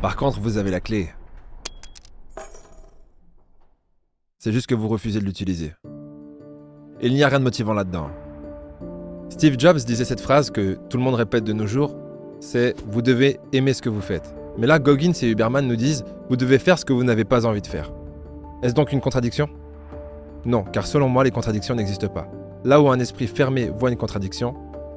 Par contre, vous avez la clé. C'est juste que vous refusez de l'utiliser. Et il n'y a rien de motivant là-dedans. Steve Jobs disait cette phrase que tout le monde répète de nos jours, c'est « vous devez aimer ce que vous faites ». Mais là, Goggins et Huberman nous disent « vous devez faire ce que vous n'avez pas envie de faire ». Est-ce donc une contradiction? Non, car selon moi, les contradictions n'existent pas. Là où un esprit fermé voit une contradiction,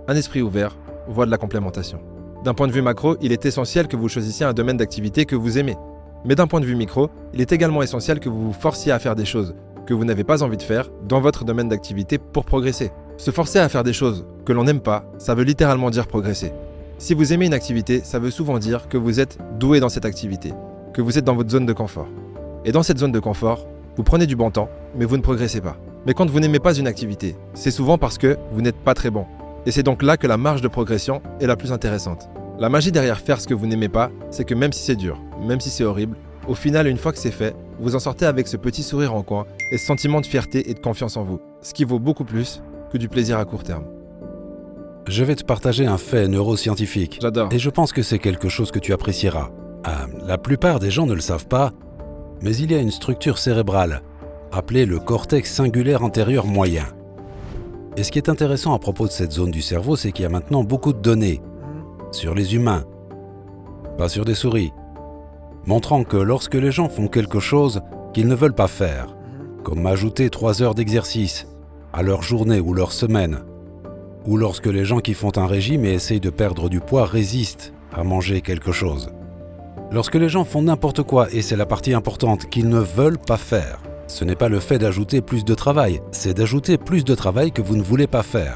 un esprit ouvert voit de la complémentation. D'un point de vue macro, il est essentiel que vous choisissiez un domaine d'activité que vous aimez. Mais d'un point de vue micro, il est également essentiel que vous vous forciez à faire des choses que vous n'avez pas envie de faire dans votre domaine d'activité pour progresser. Se forcer à faire des choses que l'on n'aime pas, ça veut littéralement dire progresser. Si vous aimez une activité, ça veut souvent dire que vous êtes doué dans cette activité, que vous êtes dans votre zone de confort. Et dans cette zone de confort, vous prenez du bon temps, mais vous ne progressez pas. Mais quand vous n'aimez pas une activité, c'est souvent parce que vous n'êtes pas très bon. Et c'est donc là que la marge de progression est la plus intéressante. La magie derrière faire ce que vous n'aimez pas, c'est que même si c'est dur, même si c'est horrible, au final, une fois que c'est fait, vous en sortez avec ce petit sourire en coin et ce sentiment de fierté et de confiance en vous, ce qui vaut beaucoup plus que du plaisir à court terme. Je vais te partager un fait neuroscientifique. J'adore. Et je pense que c'est quelque chose que tu apprécieras. La plupart des gens ne le savent pas, mais il y a une structure cérébrale, appelée le cortex singulaire antérieur moyen. Et ce qui est intéressant à propos de cette zone du cerveau, c'est qu'il y a maintenant beaucoup de données sur les humains, pas sur des souris, montrant que lorsque les gens font quelque chose qu'ils ne veulent pas faire, comme ajouter 3 heures d'exercice à leur journée ou leur semaine, ou lorsque les gens qui font un régime et essayent de perdre du poids résistent à manger quelque chose. Lorsque les gens font n'importe quoi, et c'est la partie importante, qu'ils ne veulent pas faire, ce n'est pas le fait d'ajouter plus de travail, c'est d'ajouter plus de travail que vous ne voulez pas faire.